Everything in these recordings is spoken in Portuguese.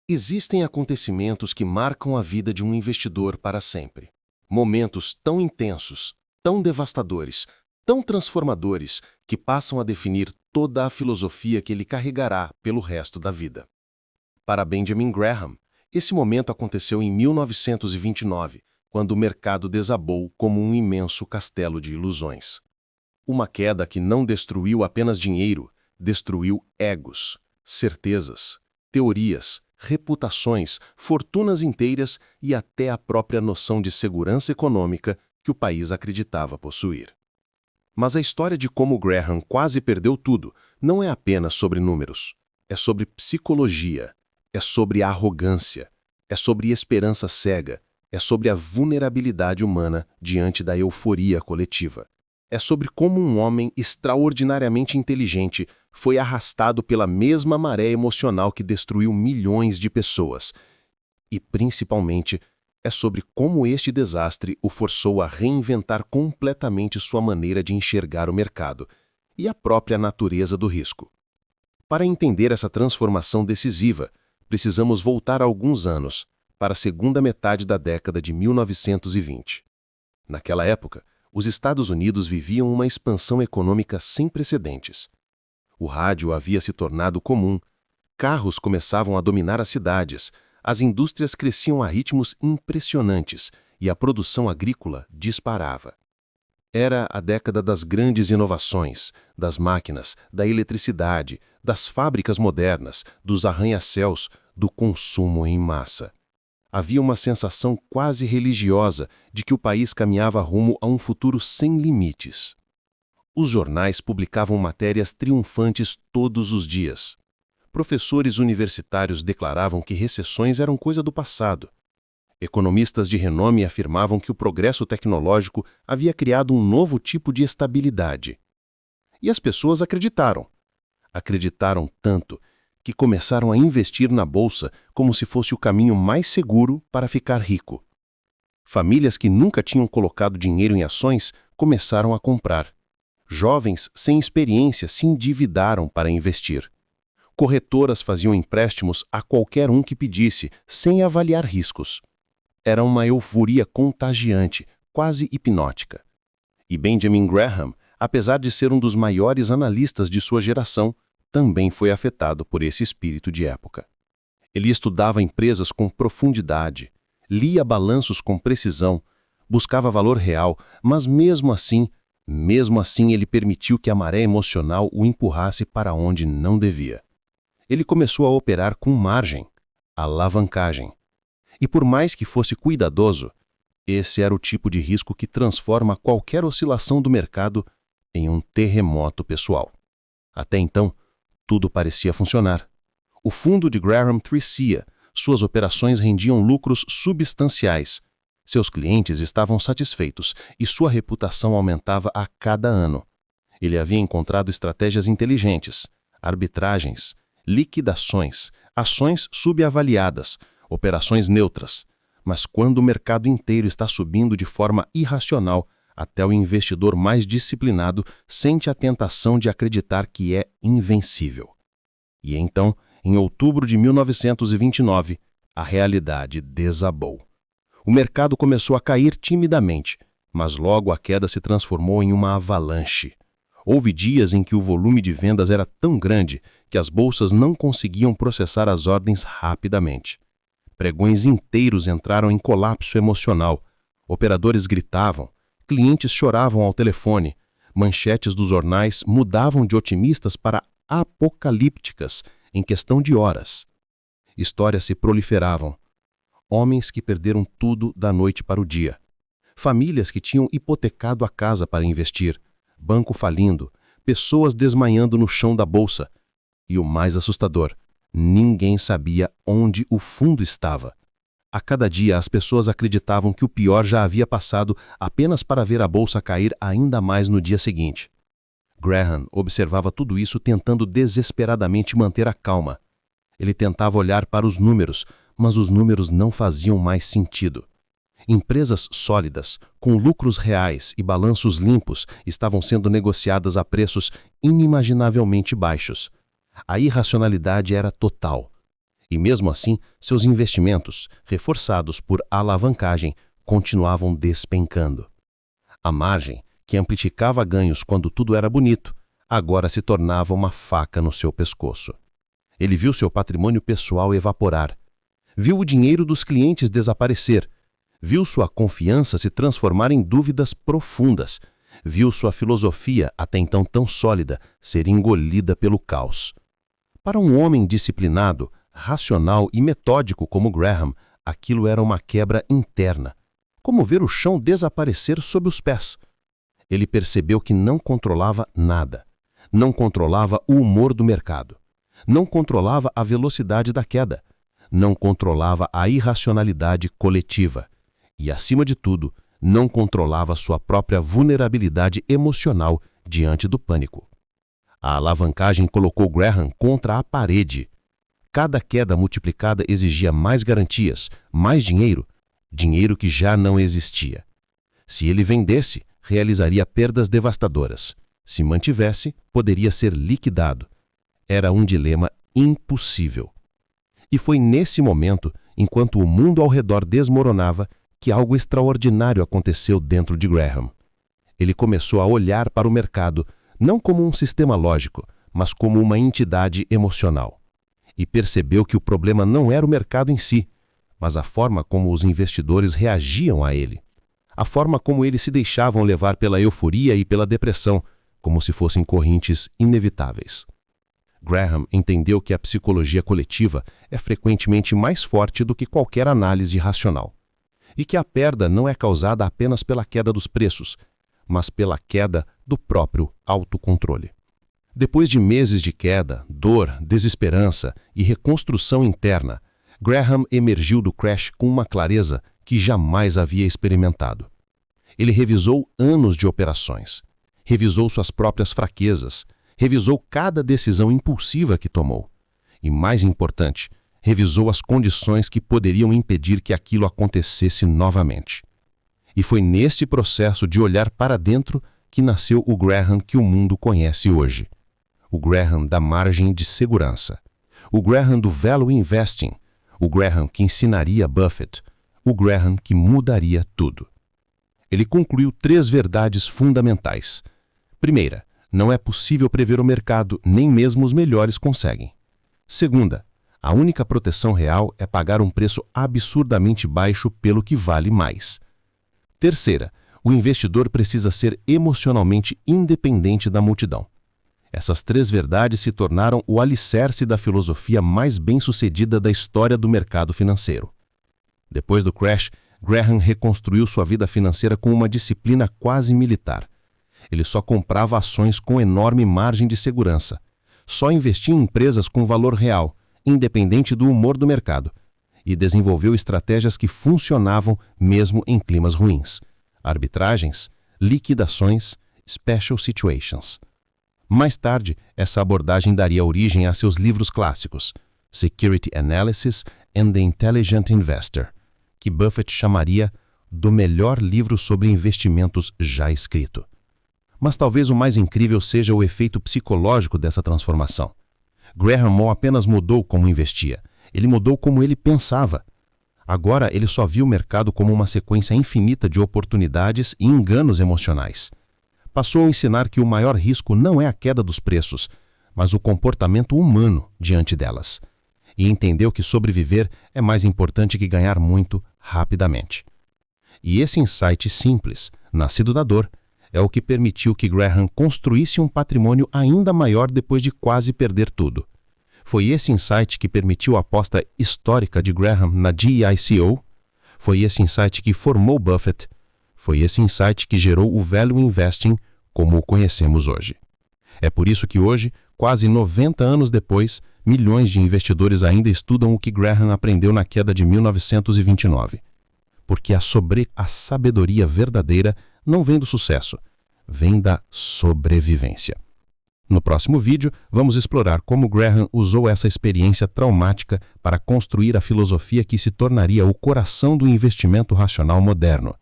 Existem acontecimentos que marcam a vida de um investidor para sempre. Momentos tão intensos, tão devastadores, tão transformadores, que passam a definir toda a filosofia que ele carregará pelo resto da vida. Para Benjamin Graham, esse momento aconteceu em 1929, quando o mercado desabou como um imenso castelo de ilusões. Uma queda que não destruiu apenas dinheiro, destruiu egos, certezas, teorias, reputações, fortunas inteiras e até a própria noção de segurança econômica que o país acreditava possuir. Mas a história de como Graham quase perdeu tudo não é apenas sobre números. É sobre psicologia, é sobre arrogância, é sobre esperança cega, é sobre a vulnerabilidade humana diante da euforia coletiva. É sobre como um homem extraordinariamente inteligente foi arrastado pela mesma maré emocional que destruiu milhões de pessoas. E, principalmente, é sobre como este desastre o forçou a reinventar completamente sua maneira de enxergar o mercado e a própria natureza do risco. Para entender essa transformação decisiva, precisamos voltar alguns anos, para a segunda metade da década de 1920. Naquela época, os Estados Unidos viviam uma expansão econômica sem precedentes. O rádio havia se tornado comum, carros começavam a dominar as cidades, as indústrias cresciam a ritmos impressionantes e a produção agrícola disparava. Era a década das grandes inovações, das máquinas, da eletricidade, das fábricas modernas, dos arranha-céus, do consumo em massa. Havia uma sensação quase religiosa de que o país caminhava rumo a um futuro sem limites. Os jornais publicavam matérias triunfantes todos os dias. Professores universitários declaravam que recessões eram coisa do passado. Economistas de renome afirmavam que o progresso tecnológico havia criado um novo tipo de estabilidade. E as pessoas acreditaram. Acreditaram tanto que começaram a investir na bolsa como se fosse o caminho mais seguro para ficar rico. Famílias que nunca tinham colocado dinheiro em ações começaram a comprar. Jovens sem experiência se endividaram para investir. Corretoras faziam empréstimos a qualquer um que pedisse, sem avaliar riscos. Era uma euforia contagiante, quase hipnótica. E Benjamin Graham, apesar de ser um dos maiores analistas de sua geração, também foi afetado por esse espírito de época. Ele estudava empresas com profundidade, lia balanços com precisão, buscava valor real, mas mesmo assim ele permitiu que a maré emocional o empurrasse para onde não devia. Ele começou a operar com margem, alavancagem. E por mais que fosse cuidadoso, esse era o tipo de risco que transforma qualquer oscilação do mercado em um terremoto pessoal. Até então, tudo parecia funcionar. O fundo de Graham crescia, suas operações rendiam lucros substanciais. Seus clientes estavam satisfeitos e sua reputação aumentava a cada ano. Ele havia encontrado estratégias inteligentes, arbitragens, liquidações, ações subavaliadas, operações neutras. Mas quando o mercado inteiro está subindo de forma irracional, até o investidor mais disciplinado sente a tentação de acreditar que é invencível. E então, em outubro de 1929, a realidade desabou. O mercado começou a cair timidamente, mas logo a queda se transformou em uma avalanche. Houve dias em que o volume de vendas era tão grande que as bolsas não conseguiam processar as ordens rapidamente. Pregões inteiros entraram em colapso emocional. Operadores gritavam, clientes choravam ao telefone, manchetes dos jornais mudavam de otimistas para apocalípticas em questão de horas. Histórias se proliferavam. Homens que perderam tudo da noite para o dia. Famílias que tinham hipotecado a casa para investir. Banco falindo. Pessoas desmaiando no chão da bolsa. E o mais assustador, ninguém sabia onde o fundo estava. A cada dia as pessoas acreditavam que o pior já havia passado apenas para ver a bolsa cair ainda mais no dia seguinte. Graham observava tudo isso tentando desesperadamente manter a calma. Ele tentava olhar para os números, mas os números não faziam mais sentido. Empresas sólidas, com lucros reais e balanços limpos, estavam sendo negociadas a preços inimaginavelmente baixos. A irracionalidade era total. E mesmo assim, seus investimentos, reforçados por alavancagem, continuavam despencando. A margem, que amplificava ganhos quando tudo era bonito, agora se tornava uma faca no seu pescoço. Ele viu seu patrimônio pessoal evaporar, viu o dinheiro dos clientes desaparecer, viu sua confiança se transformar em dúvidas profundas, viu sua filosofia, até então tão sólida, ser engolida pelo caos. Para um homem disciplinado, racional e metódico como Graham, aquilo era uma quebra interna, como ver o chão desaparecer sob os pés. Ele percebeu que não controlava nada. Não controlava o humor do mercado. Não controlava a velocidade da queda. Não controlava a irracionalidade coletiva. E, acima de tudo, não controlava sua própria vulnerabilidade emocional diante do pânico. A alavancagem colocou Graham contra a parede. Cada queda multiplicada exigia mais garantias, mais dinheiro, dinheiro que já não existia. Se ele vendesse, realizaria perdas devastadoras. Se mantivesse, poderia ser liquidado. Era um dilema impossível. E foi nesse momento, enquanto o mundo ao redor desmoronava, que algo extraordinário aconteceu dentro de Graham. Ele começou a olhar para o mercado, não como um sistema lógico, mas como uma entidade emocional. E percebeu que o problema não era o mercado em si, mas a forma como os investidores reagiam a ele. A forma como eles se deixavam levar pela euforia e pela depressão, como se fossem correntes inevitáveis. Graham entendeu que a psicologia coletiva é frequentemente mais forte do que qualquer análise racional, e que a perda não é causada apenas pela queda dos preços, mas pela queda do próprio autocontrole. Depois de meses de queda, dor, desesperança e reconstrução interna, Graham emergiu do crash com uma clareza que jamais havia experimentado. Ele revisou anos de operações, revisou suas próprias fraquezas, revisou cada decisão impulsiva que tomou e, mais importante, revisou as condições que poderiam impedir que aquilo acontecesse novamente. E foi neste processo de olhar para dentro que nasceu o Graham que o mundo conhece hoje. O Graham da margem de segurança. O Graham do value investing. O Graham que ensinaria Buffett. O Graham que mudaria tudo. Ele concluiu 3 verdades fundamentais. Primeira, não é possível prever o mercado, nem mesmo os melhores conseguem. Segunda, a única proteção real é pagar um preço absurdamente baixo pelo que vale mais. Terceira, o investidor precisa ser emocionalmente independente da multidão. Essas 3 verdades se tornaram o alicerce da filosofia mais bem-sucedida da história do mercado financeiro. Depois do crash, Graham reconstruiu sua vida financeira com uma disciplina quase militar. Ele só comprava ações com enorme margem de segurança. Só investia em empresas com valor real, independente do humor do mercado. E desenvolveu estratégias que funcionavam mesmo em climas ruins. Arbitragens, liquidações, special situations. Mais tarde, essa abordagem daria origem a seus livros clássicos, Security Analysis and the Intelligent Investor, que Buffett chamaria do melhor livro sobre investimentos já escrito. Mas talvez o mais incrível seja o efeito psicológico dessa transformação. Graham não apenas mudou como investia, ele mudou como ele pensava. Agora ele só viu o mercado como uma sequência infinita de oportunidades e enganos emocionais. Passou a ensinar que o maior risco não é a queda dos preços, mas o comportamento humano diante delas. E entendeu que sobreviver é mais importante que ganhar muito rapidamente. E esse insight simples, nascido da dor, é o que permitiu que Graham construísse um patrimônio ainda maior depois de quase perder tudo. Foi esse insight que permitiu a aposta histórica de Graham na GICO. Foi esse insight que formou Buffett. Foi esse insight que gerou o value investing como o conhecemos hoje. É por isso que hoje, quase 90 anos depois, milhões de investidores ainda estudam o que Graham aprendeu na queda de 1929. Porque a sabedoria verdadeira não vem do sucesso, vem da sobrevivência. No próximo vídeo, vamos explorar como Graham usou essa experiência traumática para construir a filosofia que se tornaria o coração do investimento racional moderno.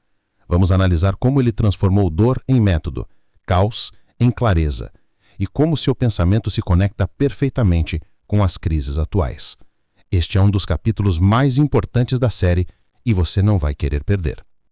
Vamos analisar como ele transformou dor em método, caos em clareza, e como seu pensamento se conecta perfeitamente com as crises atuais. Este é um dos capítulos mais importantes da série e você não vai querer perder.